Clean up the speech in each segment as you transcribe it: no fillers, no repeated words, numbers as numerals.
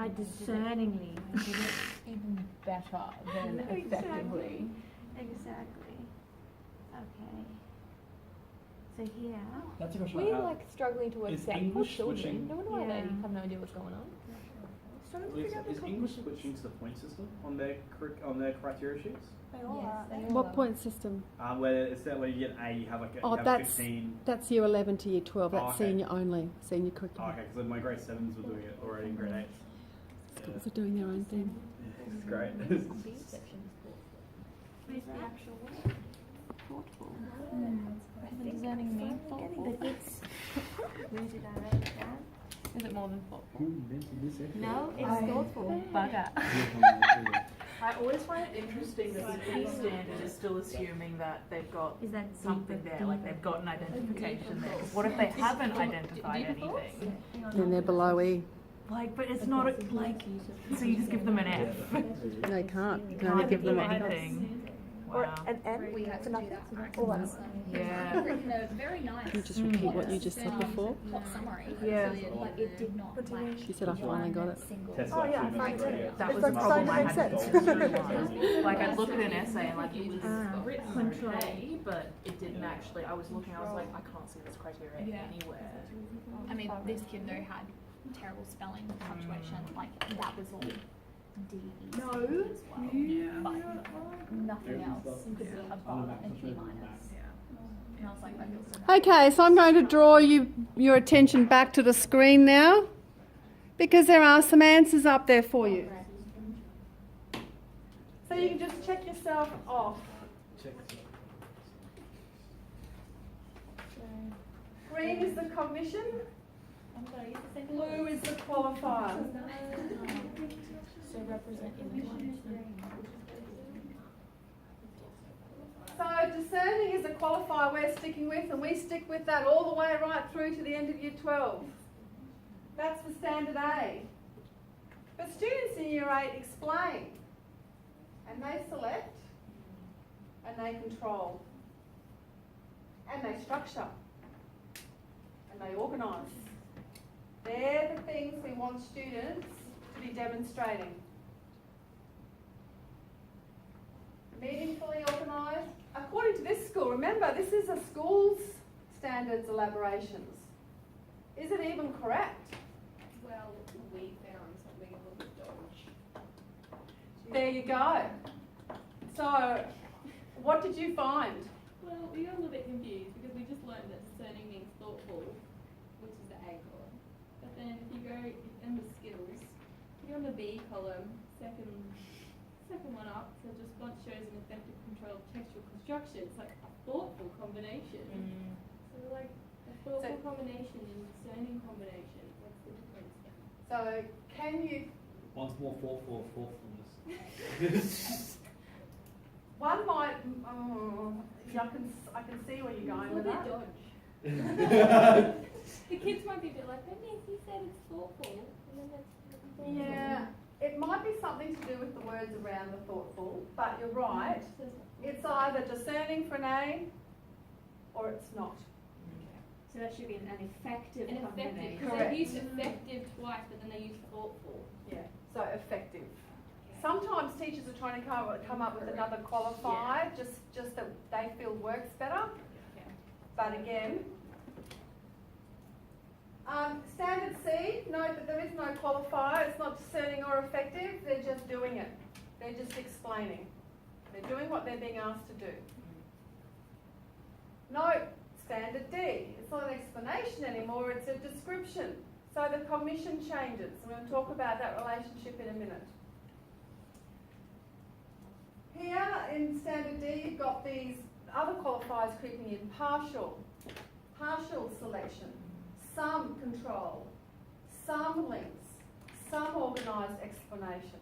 I discerningly. Even better than effectively. Exactly. Okay. So here. That's a question We're I have. like struggling to Is accept English children. switching- No wonder why they Yeah. have no idea what's going on. Is English switching to the point system on their criteria sheets? They all are. What point system? Where it's that where you get A, you have like Oh, have that's 15. that's year 11 to year 12. That's okay. senior only, senior Oh, curriculum. okay, because my grade 7s were doing it already in grade 8s. Schools are doing their own thing. It's great. Where's the actual word? Thoughtful. Does discerning mean thoughtful? But it's. Where did I write it down? Is it more than thoughtful? Who invented this effort? No, it's thoughtful. Bugger. I always find it interesting that the key standard is still assuming that they've got Is that something deeper, there, like deeper? they've got an identification there. 'Cause what if they haven't identified anything? Then they're below E. Like, but it's not like, so you just give them an F. No, you can't. You can Can't only give them anything. Wow. And we have to do that. All that's Yeah. written a very nice. You just repeat what you just said before. Plot summary. Yeah. But it did not match. She said, I finally got it. Test Oh, yeah, actually I makes find it it. That It's was like the problem I starting to had make with sense. all Like, I looked at an essay and like it was written Control. okay, but it didn't actually, I was looking, I was like, I can't see this criteria anywhere. I mean, this kid though had terrible spelling, punctuation, like that was all D, E, C as well. Yeah. But nothing else above a D minus. And I was like, I feel so bad. Okay, so I'm going to draw your attention back to the screen now because there are some answers up there for you. So you can just check yourself off. Green is the cognition, blue is the qualifier. So represent image. So discerning is a qualifier we're sticking with, and we stick with that all the way right through to the end of year 12. That's for standard A. But students in year 8 explain, and they select, and they control, and they structure, and they organise. They're the things we want students to be demonstrating. Meaningfully organised. According to this school, remember this is a school's standards elaborations. Is it even correct? Well, we found something a little bit dodgy. There you go. So, what did you find? Well, we got a little bit confused because we just learned that discerning means thoughtful, which is the A column. But then if you go in the skills, if you're on the B column, second one up, so just once shows an effective control of textual construction. It's like a thoughtful combination. So like a thoughtful combination and discerning combination. What's the difference then? So, can you... Once more thoughtfulness. One might... I can see where you're going with that. Dodge. The kids might be a bit like, but yes, you said it's thoughtful. And then that's thoughtful. Yeah, it might be something to do with the words around the thoughtful, but you're right. It's either discerning for an A or it's not. So that should be an effective And effective, combination. because Correct. they use effective twice, but then they use thoughtful. Yeah, so effective. Sometimes teachers are trying to come up with another qualifier, just that they feel works better. But again, standard C, note that there is no qualifier. It's not discerning or effective. They're just doing it. They're just explaining. They're doing what they're being asked to do. Note standard D. It's not an explanation anymore. It's a description. So the cognition changes. I'm going to talk about that relationship in a minute. Here in standard D, you've got these other qualifiers creeping in. Partial selection, some control, some links, some organised explanation.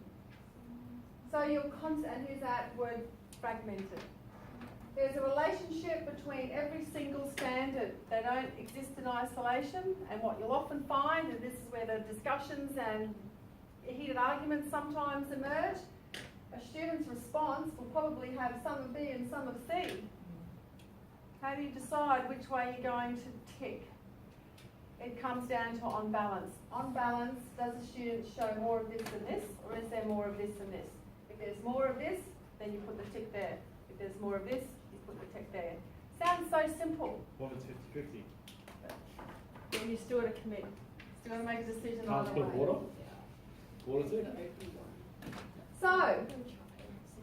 So you're and here's that word fragmented. There's a relationship between every single standard. They don't exist in isolation, and what you'll often find, and this is where the discussions and heated arguments sometimes emerge, a student's response will probably have some of B and some of C. How do you decide which way you're going to tick? it comes down to on balance. On balance, does the student show more of this than this, or is there more of this than this? If there's more of this, then you put the tick there. If there's more of this, you put the tick there. Sounds so simple. What if it's 50-50? Then you still got to commit. Still got to make a decision Can't either put way. water? Water's it? So,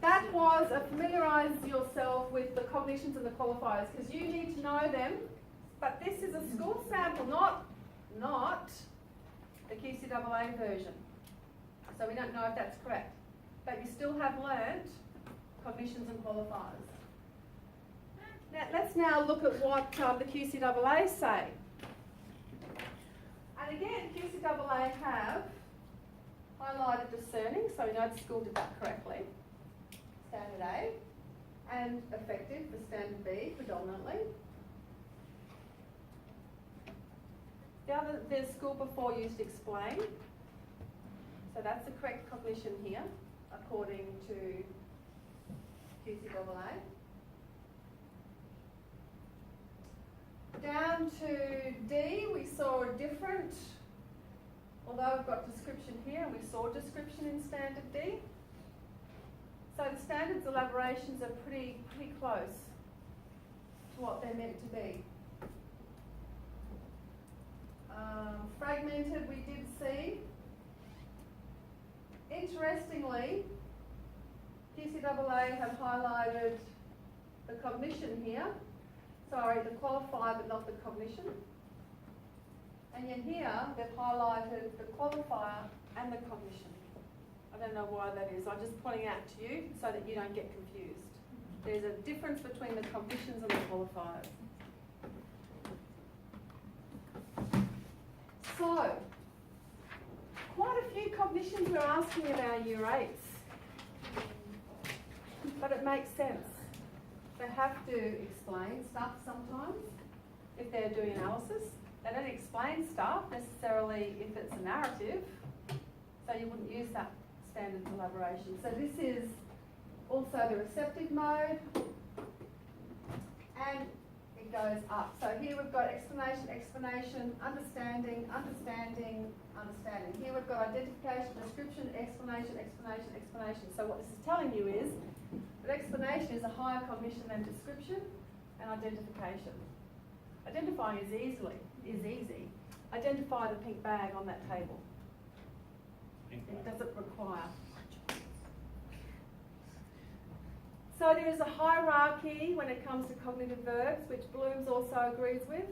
that was a familiarise yourself with the cognitions and the qualifiers, because you need to know them. But this is a school sample, not the QCAA version. So we don't know if that's correct. But you still have learnt cognitions and qualifiers. Let's now look at what the QCAA say. And again, QCAA have highlighted discerning, so we know the school did that correctly. Standard A, and effective for standard B predominantly. The school before used explain, so that's the correct cognition here, according to QCAA. Down to D, we saw a different, although we've got description here, and we saw description in standard D. So the standards elaborations are pretty close to what they're meant to be. Fragmented, we did see. Interestingly, QCAA have highlighted the cognition here. Sorry, the qualifier but not the cognition. And yet here, they've highlighted the qualifier and the cognition. I don't know why that is. I'm just pointing out to you so that you don't get confused. There's a difference between the cognitions and the qualifiers. So, quite a few cognitions we're asking in our year 8s. But it makes sense. They have to explain stuff sometimes if they're doing analysis. They don't explain stuff necessarily if it's a narrative, so you wouldn't use that standard elaboration. So this is also the receptive mode, and it goes up. So here we've got explanation, explanation, understanding, understanding, understanding. Here we've got identification, description, explanation, explanation, explanation. So what this is telling you is that explanation is a higher cognition than description and identification. Identifying is easy. Identify the pink bag on that table. It doesn't require. So there is a hierarchy when it comes to cognitive verbs, which Bloom's also agrees with.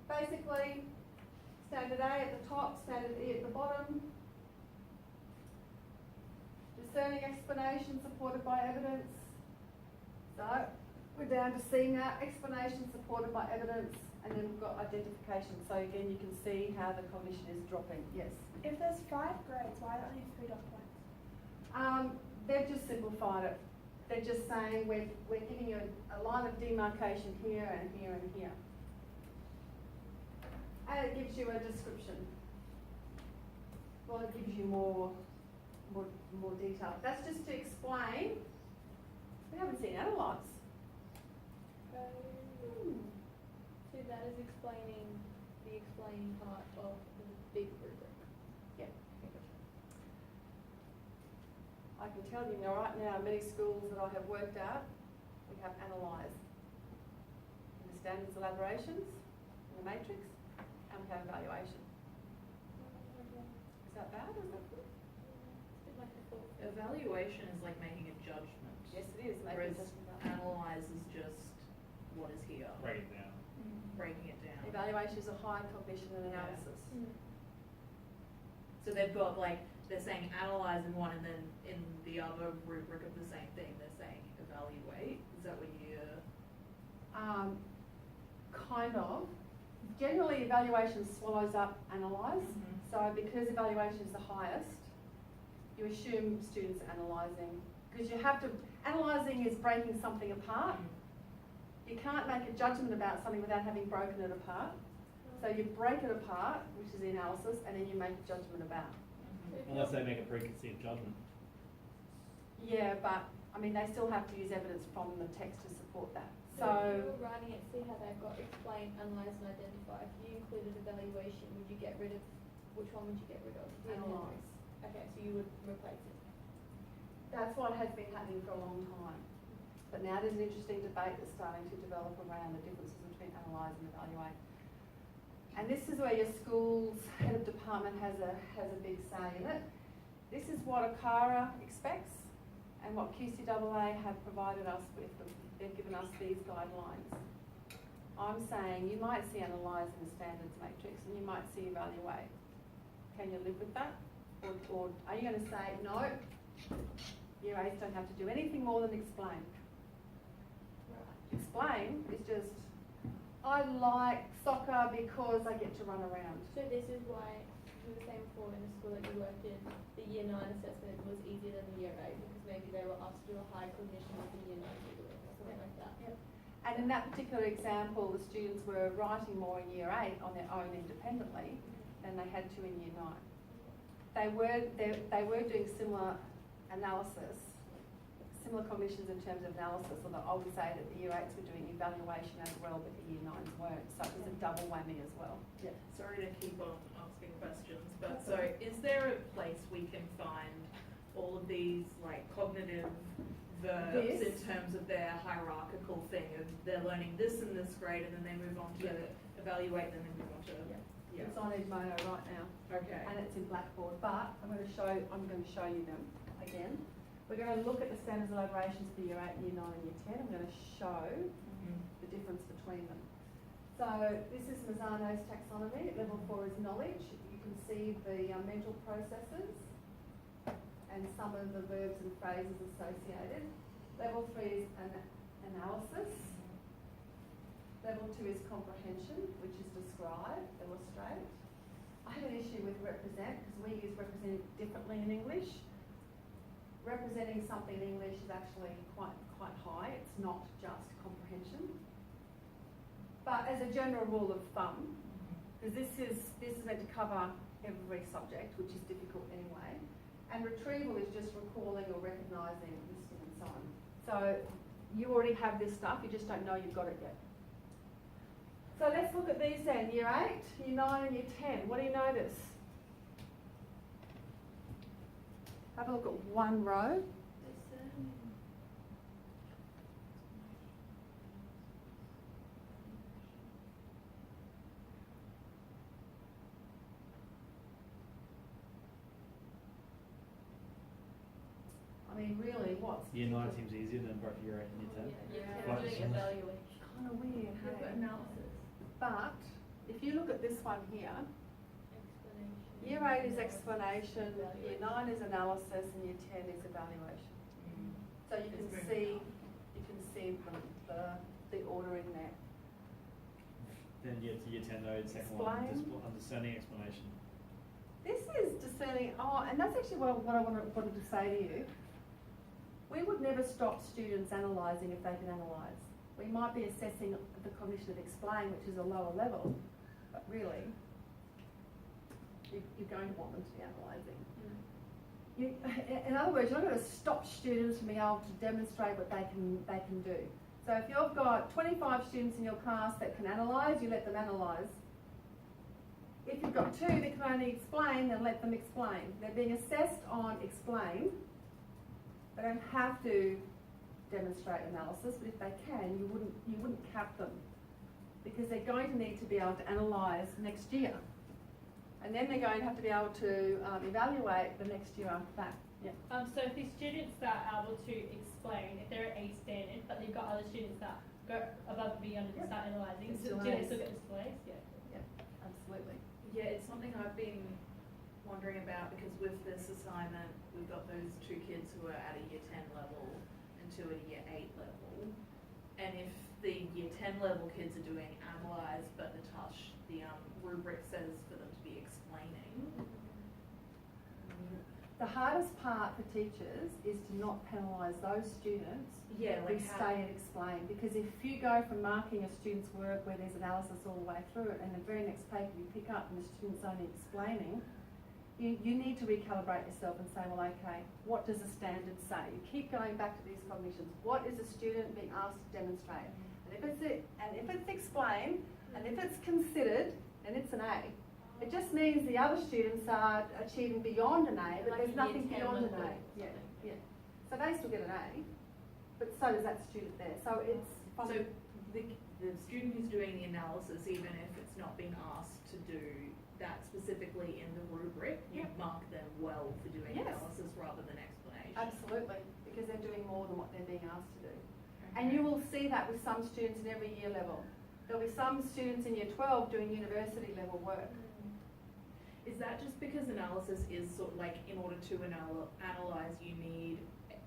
Basically, standard A at the top, standard E at the bottom. Discerning explanation supported by evidence. So we're down to C now, explanation supported by evidence, and then we've got identification. So again, you can see how the cognition is dropping. Yes? If there's 5 grades, why don't we have 3 dot points? They've just simplified it. They're just saying we're giving you a line of demarcation here and here and here. And it gives you a description. Well, it gives you more detail. That's just to explain. We haven't seen analyze. So that is explaining the explaining part of the big rubric. Yeah. I can tell you now, right now, many schools that I have worked at, we have analyze in the standards elaborations, in the matrix, and we have evaluation. Is that bad or is that good? Evaluation is like making a judgment. Yes, it is. Whereas analyze is just what is here. Break it down. Breaking it down. Evaluation is a high cognition and analysis. So they've got like, they're saying analyze in one, and then in the other rubric of the same thing, they're saying evaluate. Is that what you're... Kind of. Generally, evaluation swallows up analyze. So because evaluation is the highest, you assume students are analysing. Because you have to, analysing is breaking something apart. You can't make a judgment about something without having broken it apart. So you break it apart, which is the analysis, and then you make a judgment about. Unless they make a preconceived judgment. Yeah, but I mean, they still have to use evidence from the text to support that. So So, if you were writing it, see how they've got explain, analyse and identify. If you included evaluation, would you get rid of, which one would you get rid of? analyse. Okay, so you would replace it. That's what has been happening for a long time. But now there's an interesting debate that's starting to develop around the differences between analyse and evaluate. And this is where your school's head of department has a big say in it. This is what ACARA expects and what QCAA have provided us with. They've given us these guidelines. I'm saying you might see analyse in the standards matrix and you might see evaluate. Can you live with that? Or are you going to say, no, year 8s don't have to do anything more than explain? Explain is just, I like soccer because I get to run around. So this is why you were saying before in the school that you worked in, the year 9 assessment was easier than the year 8 because maybe they were asked to do a high cognition with the year 9 people or something like that. Yep. And in that particular example, the students were writing more in year 8 on their own independently than they had to in year 9. They were doing similar analysis, similar cognitions in terms of analysis, although I would say that the year 8s were doing evaluation as well, but the year 9s weren't. So it was a double whammy as well. Yeah. Sorry to keep on asking questions, but so is there a place we can find all of these like cognitive verbs in terms of their hierarchical thing of they're learning this in this grade and then they move on to evaluate and then they move on to It's on Edmodo right now. Okay. And it's in Blackboard, but I'm going to show you them again. We're going to look at the standards elaborations for year 8, year 9 and year 10. I'm going to show the difference between them. So this is Mazzano's taxonomy. Level 4 is knowledge. You can see the mental processes and some of the verbs and phrases associated. Level 3 is analysis. Level 2 is comprehension, which is describe, illustrate. I have an issue with represent because we use represent differently in English. Representing something in English is actually quite high. It's not just comprehension. But as a general rule of thumb, because this is meant to cover every subject, which is difficult anyway, and retrieval is just recalling or recognising, listening and so on. So you already have this stuff, you just don't know you've got it yet. So let's look at these then, year 8, year 9 and year 10. What do you notice? Have a look at one row. I mean, really, what's Year 9 seems easier than both year 8 and year 10. Yeah, But- doing evaluation. kind of weird, Yeah, but hey? analysis. But if you look at this one here, Explanation. year 8 is explanation, year 9 is analysis, and year 10 is evaluation. So you can It's see, the ordering there. Then year 10 though, it's second Explain. one, understanding explanation. This is discerning, and that's actually what I wanted to say to you. We would never stop students analysing if they can analyse. We might be assessing the cognition of explain, which is a lower level, but really, you're going to want them to be analysing. In other words, you're not going to stop students from being able to demonstrate what they can do. So if you've got 25 students in your class that can analyse, you let them analyse. If you've got 2 that can only explain, then let them explain. They're being assessed on explain. They don't have to demonstrate analysis, but if they can, you wouldn't cap them, because they're going to need to be able to analyse next year. And then they're going to have to be able to evaluate the next year after that. Yeah. So if these students that are able to explain, if they're at A standard, but they've got other students that go above and beyond and start analysing, It's do still they A's. still get displays? Yeah. Yeah, absolutely. Yeah, it's something I've been wondering about because with this assignment, we've got those 2 kids who are at a year 10 level and 2 at a year 8 level. And if the year 10 level kids are doing analyse, but the rubric says for them to be explaining. The hardest part for teachers is to not penalise those students Yeah, who like how, stay and explain. Because if you go from marking a student's work where there's analysis all the way through it, and the very next paper you pick up and the student's only explaining, you need to recalibrate yourself and say, well, okay, what does the standard say? You keep going back to these cognitions. What is a student being asked to demonstrate? And if it's explained, and if it's considered, then it's an A. It just means the other students are achieving beyond an A, but Like there's a year nothing 10 beyond an level A. or Yeah, something. yeah. So they still get an A, but so does that student there. So it's from So the student who's doing the analysis, even if it's not been asked to do that specifically in the rubric, you mark them well for doing Yes. analysis rather than explanation. absolutely, because they're doing more than what they're being asked to do. And you will see that with some students in every year level. There'll be some students in year 12 doing university level work. Is that just because analysis is sort of like, in order to analyze, you need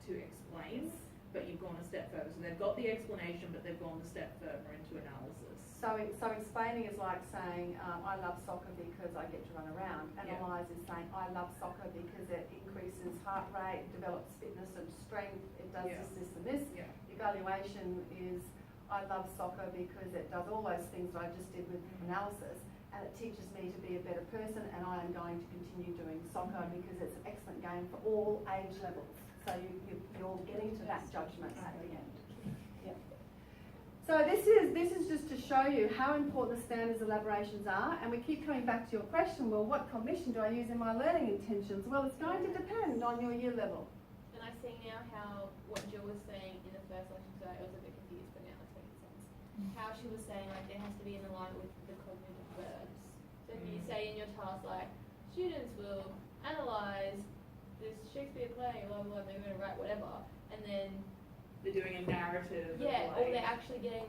to explain, but you've gone a step further? So they've got the explanation, but they've gone a step further into analysis. So explaining is like saying, I love soccer because I get to run around. Yeah. Analyze is saying, I love soccer because it increases heart rate, develops fitness and strength, it does Yeah. this and this. Yeah. Evaluation is, I love soccer because it does all those things that I just did with analysis, and it teaches me to be a better person, and I am going to continue doing soccer because it's an excellent game for all age levels. So you're getting to that judgment at the end. Yep. So this is just to show you how important the standards elaborations are, and we keep coming back to your question, well, what cognition do I use in my learning intentions? Well, it's going to depend on your year level. And I see now how what Jill was saying in the first lesson today, I was a bit confused, but now it's making sense. How she was saying like there has to be an alignment with the cognitive verbs. So if you say in your task like students will analyse this Shakespeare play, blah blah blah, they're going to write whatever, and then They're doing a narrative. of yeah, like, or they're actually getting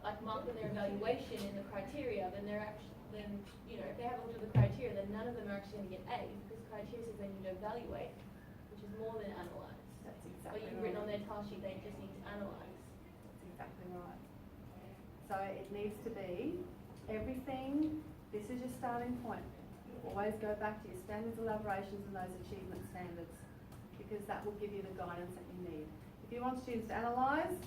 like marked on their evaluation in the criteria, then they're actually you know if they haven't looked at the criteria, then none of them are actually going to get A's because criteria says they need to evaluate, which is more than analyse. That's But exactly you've right. written on their task sheet they just need to analyse. That's exactly right. So it needs to be everything. This is your starting point. Always go back to your standards, elaborations, and those achievement standards, because that will give you the guidance that you need. If you want students to analyse,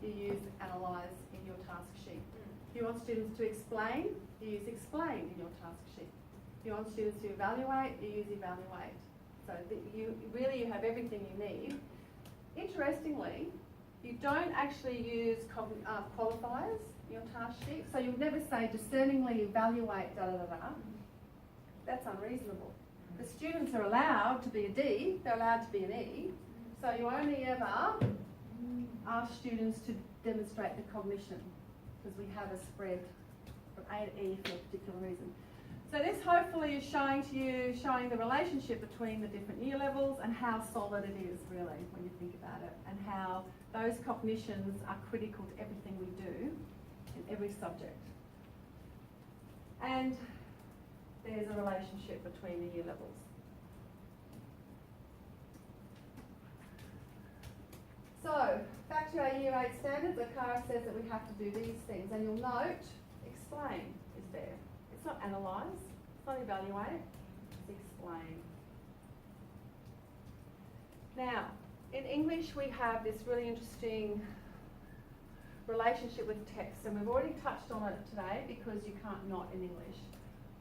you use analyse in your task sheet. If you want students to explain, you use explain in your task sheet. If you want students to evaluate, you use evaluate. So that you have everything you need. Interestingly, you don't actually use qualifiers in your task sheet, so you'll never say discerningly evaluate da da da da. That's unreasonable. The students are allowed to be a D, they're allowed to be an E, so you only ever ask students to demonstrate the cognition, because we have a spread from A to E for a particular reason. So this hopefully is showing the relationship between the different year levels and how solid it is really when you think about it, and how those cognitions are critical to everything we do in every subject. And there's a relationship between the year levels. So, back to our year 8 standards, Akara says that we have to do these things, and you'll note, explain is there. It's not analyse, it's not evaluate, it's explain. Now, in English we have this really interesting relationship with text, and we've already touched on it today because you can't not in English.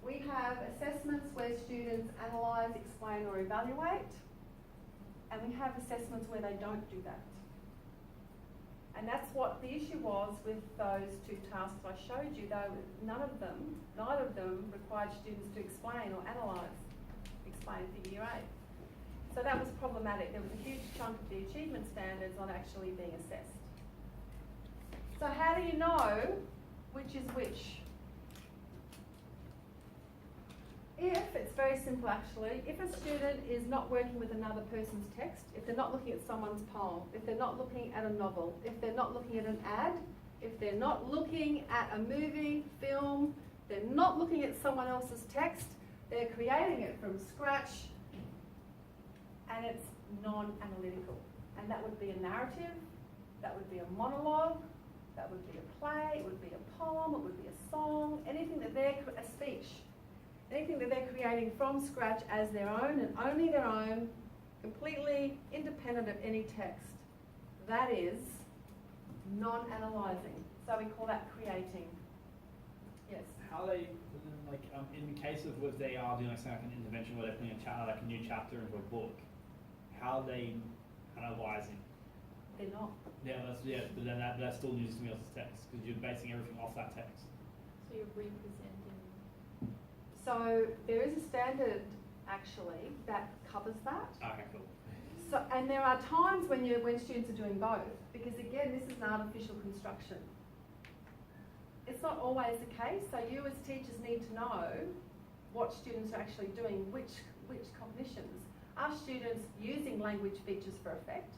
We have assessments where students analyse, explain or evaluate, and we have assessments where they don't do that. And that's what the issue was with those two tasks I showed you, though neither of them required students to explain or analyse, explain for year 8. So that was problematic. There was a huge chunk of the achievement standards not actually being assessed. So how do you know which is which? It's very simple actually, if a student is not working with another person's text, if they're not looking at someone's poem, if they're not looking at a novel, if they're not looking at an ad, if they're not looking at a movie, film, they're not looking at someone else's text, they're creating it from scratch, and it's non-analytical. And that would be a narrative, that would be a monologue, that would be a play, it would be a poem, it would be a song, anything that a speech. Anything that they're creating from scratch as their own and only their own, completely independent of any text. That is non-analysing. So we call that creating. Yes? How they, like, in the case of if they are doing like an intervention where they're putting a new chapter into a book, how are they analysing? they're not. But then that still uses something else's text because you're basing everything off that text. So you're representing. So there is a standard actually that covers that. Okay, cool. So, and there are times when students are doing both, because again, this is an artificial construction. It's not always the case, so you as teachers need to know what students are actually doing, which cognitions. Are students using language features for effect?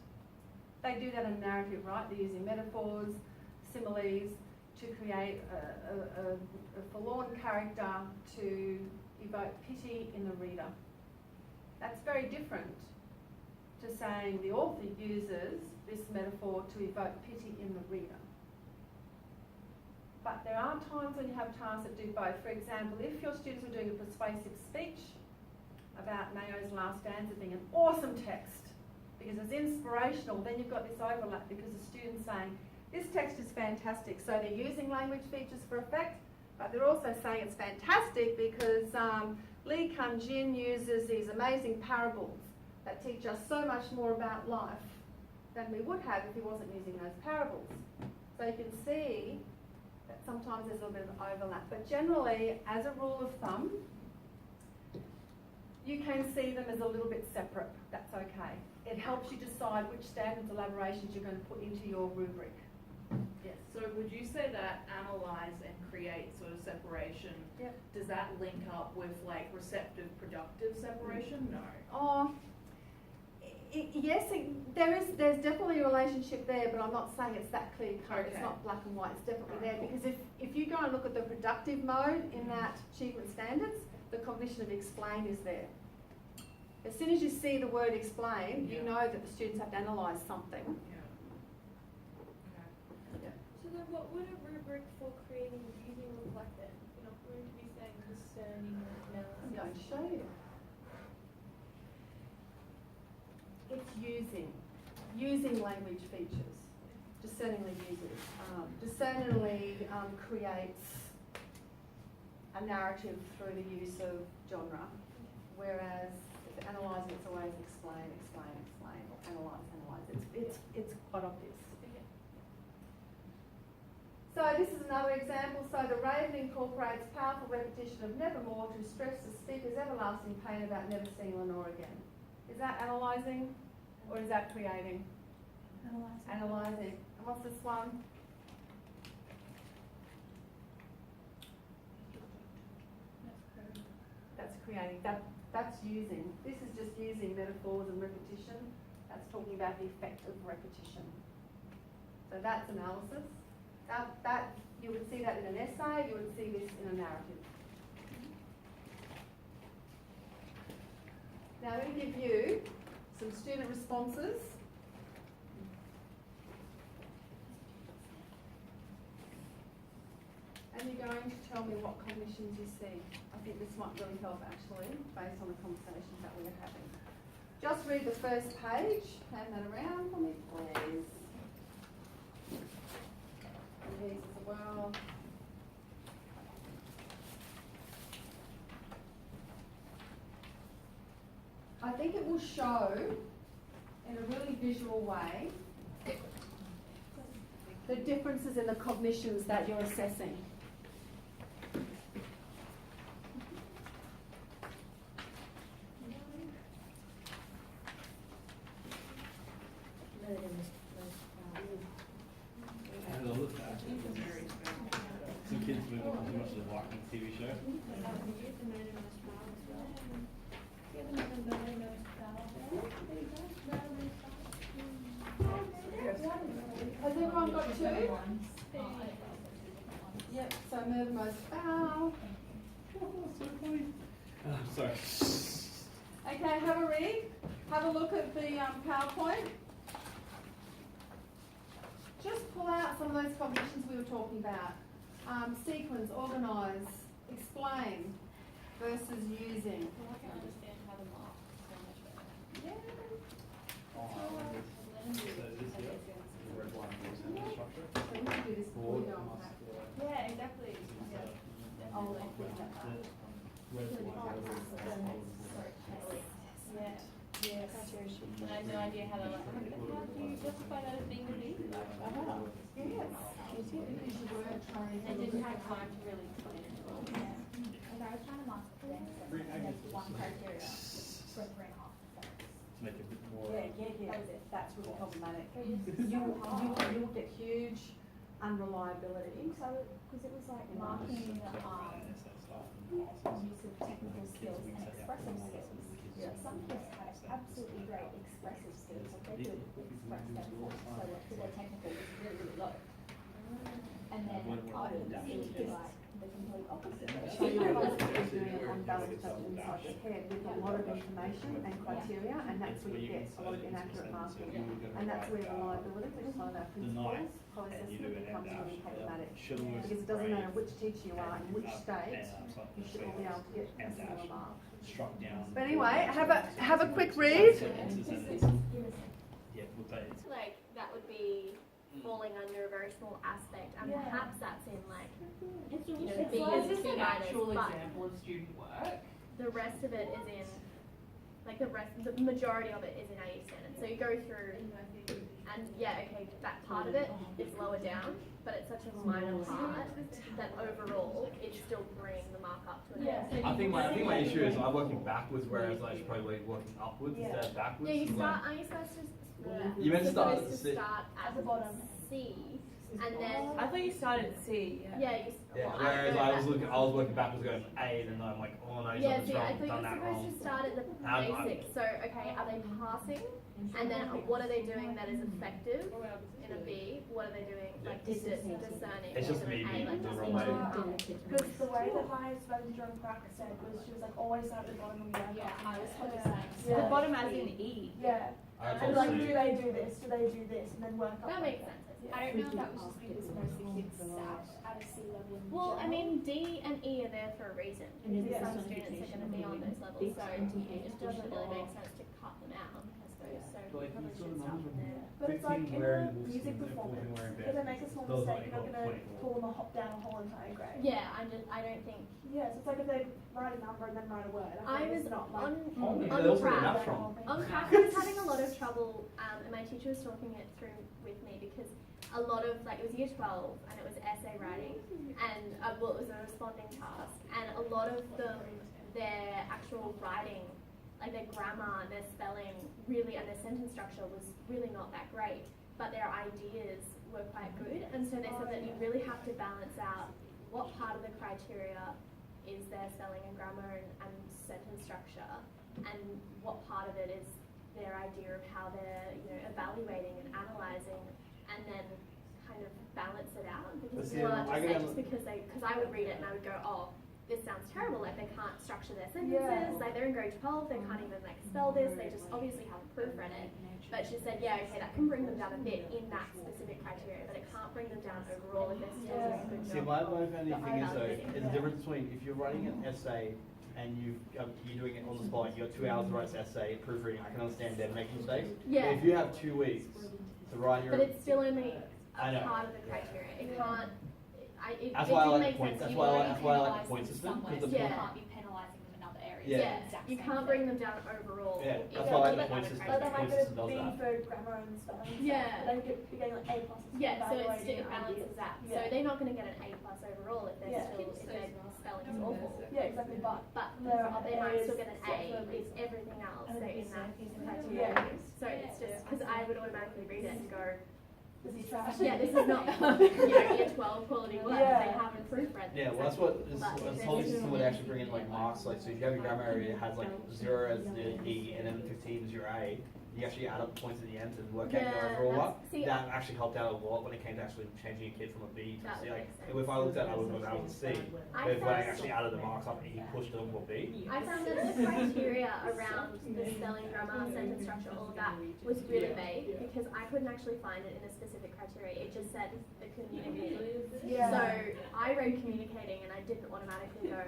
They do that in narrative, right? They're using metaphors, similes, to create a forlorn character to evoke pity in the reader. That's very different to saying the author uses this metaphor to evoke pity in the reader. But there are times when you have tasks that do both. For example, if your students are doing a persuasive speech about Mayo's last stanza being an awesome text, because it's inspirational, then you've got this overlap because the student's saying, this text is fantastic. So they're using language features for effect, but they're also saying it's fantastic because Lee Kun-jin uses these amazing parables that teach us so much more about life than we would have if he wasn't using those parables. So you can see that sometimes there's a little bit of overlap, but generally, as a rule of thumb, you can see them as a little bit separate. That's okay. It helps you decide which standards, elaborations you're going to put into your rubric. Yes. So would you say that analyze and create sort of separation, Yep. does that link up with like receptive productive separation? No. Oh, yes, there's definitely a relationship there, but I'm not saying it's that clear cut. Okay. It's not black and white. It's definitely there, because if you go and look at the productive mode in that achievement standards, the cognition of explain is there. As soon as you see the word explain, you know that the students have to analyse something. Yeah. Okay. So then what would a rubric for creating and using look like then? You're not going to be saying discerning analysis. I'm going to show you. It's using language features. Discerningly uses. Discerningly creates a narrative through the use of genre, whereas if analysing, it's always explain, or analyse. It's quite obvious. So this is another example. So the Raven incorporates powerful repetition of nevermore to stress the speaker's everlasting pain about never seeing Lenore again. Is that analysing or is that creating? Analysing. Analysing. And what's this one? That's creating. That's using. This is just using metaphors and repetition. That's talking about the effect of repetition. So that's analysis. That you would see that in an essay. You would see this in a narrative. Now I'm going to give you some student responses. And you're going to tell me what cognitions you see. I think this might really help actually, based on the conversations that we're having. Just read the first page. Hand that around for me, please. And these as well. I think it will show in a really visual way the differences in the cognitions that you're assessing. And I looked at some kids moving on too much of the Viking TV show. Has everyone got two? Yep, so Mervynmost foul. So funny. Sorry. Okay, have a read. Have a look at the PowerPoint. Just pull out some of those cognitions we were talking about. Sequence, organise, explain versus using. Well, I can understand how to mark so much better. Yeah. So this here, the red line is structure. So we can do this before we go on Must, that. Yeah, exactly. Yeah. Oh, Definitely. I'll put that back. red line Yeah. Yeah. And I have no idea how to like. we just find out a thing is easy though. Yes. They didn't have time to really explain it. Because I was trying to master for them, so there's one criteria for 3.5%. To make it a bit more. Yeah. That was it. That's really problematic. It was You so hard. will get huge unreliability. So, because it was like marking use of technical skills and expressive skills. Yeah. Some kids had absolutely great expressive skills, like they could express their thoughts, so their technical was really, really low. And then others, it would be like the complete opposite. So you're constantly doing it on balance just inside your head with a lot of information and criteria, and that's where you get a lot of inaccurate marking. And that's where reliability, which is one of our principles, co-assessment becomes really problematic. Because it doesn't matter which teacher you are, in which state, you should all be able to get a similar mark. Struck down. But anyway, have a quick read. Yeah, we'll take it. Like, that would be falling under a very small aspect, and perhaps that's in like, you know, B Is as this an guidance, actual but example of student work? the rest of it is in, like the majority of it is in AE standards. So you go through, and that part of it is lower down, but it's such a minor part that overall it still brings the mark up to an A. I think my issue is I'm working backwards, whereas I should probably be working upwards instead of backwards. Yeah, you and start. Are you supposed to? You meant to start at supposed the to C. start at the bottom C, and then I thought you started at C. Yeah, whereas I was working backwards going A, and then I'm like, oh no, Yeah, something's see, I wrong, thought you done were that supposed wrong. to start at the basics. So, okay, are they passing? And then what are they doing that is effective in a B? What are they doing like discerning? It's just in me an A, being like the just wrong in way. general? Because the way that my sponge during practice said was she was like always start at the bottom of the Yeah, I was told the Yeah. same. The bottom as in E. Yeah. I And told like, C. do they do this? Do they do this? And then work up. That makes sense. I don't know if that was just because most of the kids sat at a C level. in Well, I general. mean, D and E are there for a reason. Because Yeah. some students are going to be on those levels, so it doesn't really make sense to cut them out, I suppose. So we probably should start from there. But it's like 15 in wearing the wolves music and 14 performance, wearing if bears. they make a small Those mistake, you're like not going to 24. pull them down a whole entire grade. Yeah, I don't think. Yeah, so it's like if they write a number and then write a word. I think was it's not on like Yeah, they also get craft. maths wrong. On craft, I was having a lot of trouble, and my teacher was talking it through with me because a lot of, like, it was year 12 and it was essay writing, and it was a responding task, and a lot of their actual writing, like their grammar, their spelling, really, and their sentence structure was really not that great, but their ideas were quite good, and so they said that you really have to balance out what part of the criteria is their spelling and grammar and sentence structure, and what part of it is their idea of how they're, evaluating and analysing, and then kind of balance it out. Because But see, you can't I just say get just because I would read it and I would go, oh, this sounds terrible, like they can't structure their sentences, like they're in grade 12, they can't even like spell this, they just obviously haven't proofread it. But she said, yeah, okay, that can bring them down a bit in that specific criteria, but it can't bring them down overall if they're still doing a good See, job. my only thing is though, evaluating. is the difference between if you're writing an essay and you're doing it on the spot, you've got 2 hours to write this essay, proofreading, I can understand them making mistakes. Yeah. But if you have 2 weeks to write your... But it's still only I know. a part of the criteria. It can't. That's It why I didn't like make the point. sense. That's You why I already like the Penalising point them system. somewhere, Because so the you Yeah. can't be penalising them in other areas. Yeah. Yeah, Exact you same can't thing. bring them down overall. Yeah, Even that's why I like with the point other system. But they criteria. might Point get a system does B that. for grammar and spelling. and Yeah. stuff. They could be getting like A pluses. for Yeah, so it evaluating balances that. So Yeah. they're not going to get an A plus overall if they're Yeah. still if their spelling is awful. Yeah, exactly. But there are they might areas still get an set for A a if reason. everything else And so a in B that set. criteria. Yeah. So it's just because I would automatically read it and go, This is trash. yeah, this is not year 12 quality work. Yeah. They haven't proofread this. Yeah, well, that's what this But if whole they're system doing would it- actually bring in like marks. Like, so if you have your grammar area, it has like 0 as the E and then 15 as your A. You actually add up the points at the end and work out Yeah, your overall that's- up. see, That actually helped out a lot when it came to actually changing a kid from a B to a That C. would Like, make sense. if I looked at it, I would have been a C. I But if I found- actually added the marks up, he pushed it onto a B. I found that the criteria around the spelling, grammar, sentence structure, all of that was really vague because I couldn't actually find it in a specific criteria. It just said the communicative. Yeah. So I read communicating and I didn't automatically go,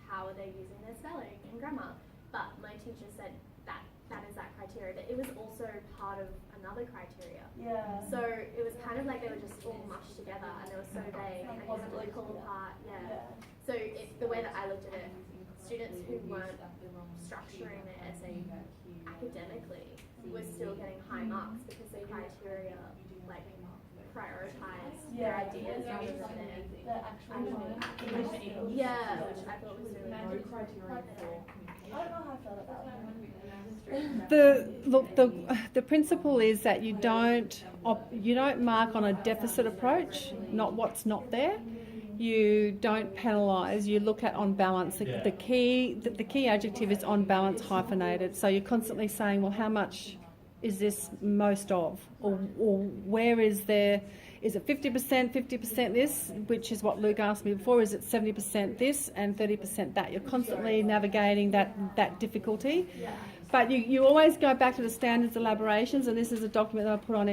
how are they using their spelling and grammar? But my teacher said that is that criteria. But it was also part of another criteria. Yeah. So it was kind of like they were just all mushed together and they were so vague and you had to like pull apart. Yeah. So the way that I looked at it, students who weren't structuring their essay academically was still getting high marks because the criteria like prioritise Yeah. their ideas rather than The actual English. yeah, which I thought was really good. I don't know how I feel about that. The principle is that you don't mark on a deficit approach, not what's not there. You don't penalise. You look at on balance. The key adjective is on balance hyphenated. So you're constantly saying, well, how much is this most of, or where is there? Is it 50%, 50% this, which is what Luke asked me before? Is it 70% this and 30% that? You're constantly navigating that difficulty. But you always go back to the standards elaborations, and this is a document that I put on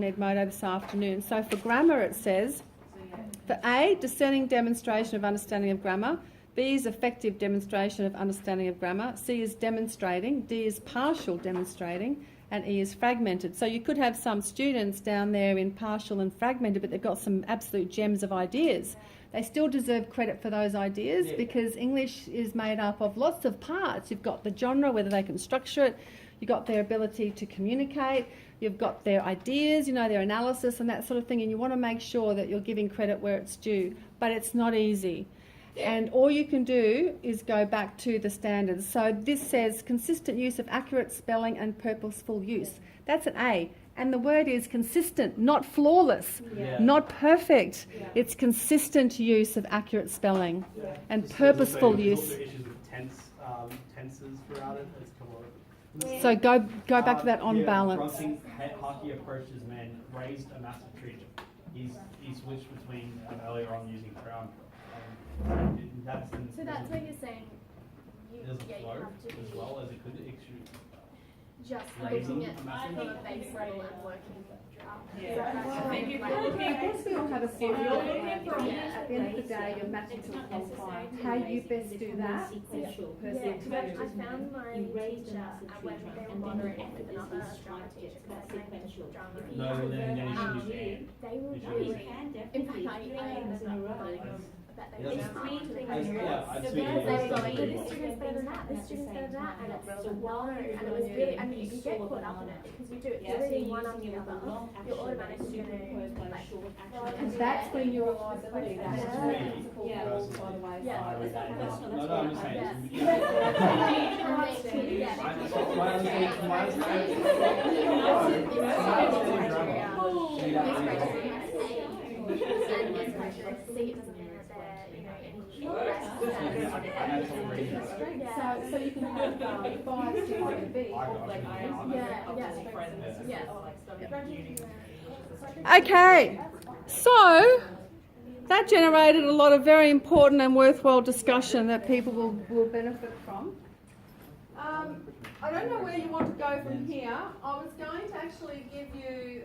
Edmodo this afternoon. So for grammar it says, for A, discerning demonstration of understanding of grammar. B is effective demonstration of understanding of grammar. C is demonstrating. D is partial demonstrating. And E is fragmented. So you could have some students down there in partial and fragmented, but they've got some absolute gems of ideas. They still deserve credit for those ideas because English is made up of lots of parts. You've got the genre, whether they can structure it. You've got their ability to communicate. You've got their ideas, their analysis and that sort of thing. And you want to make sure that you're giving credit where it's due. But it's not easy. And all you can do is go back to the standards. So this says consistent use of accurate spelling and purposeful use. That's an A. And the word is consistent, not flawless, not perfect. It's consistent use of accurate spelling and purposeful use. There's also issues with tenses throughout it. There's a couple of So go back to that on balance. Grunting, Hockey approached his men, raised a massive tree. He switched between earlier on using crown. So that's what you're saying. You There's a you flow have to as be well as it could just raising looking at a from massive a base level and working up. I guess we all have a formula. At the end of the day, you're matching to a qualifier. How you best do that. I found my teacher when they were moderating with another drama teacher because I went to drama. No, then you should use They were You really, should in fact, I ended up telling them that they were smart to the I'd because speak they were to going, this student's better than that, this student's better than that, and it's no, and it was really, I mean, you get caught up in it because you do it, you're reading one after the other, you're automatically going to, like, And that's when your reliability, that's Yeah. by the way. Yeah. No, I'm just saying. So you can have 5 students in a B. Okay, so that generated a lot of very important and worthwhile discussion that people will benefit from. I don't know where you want to go from here. I was going to actually give you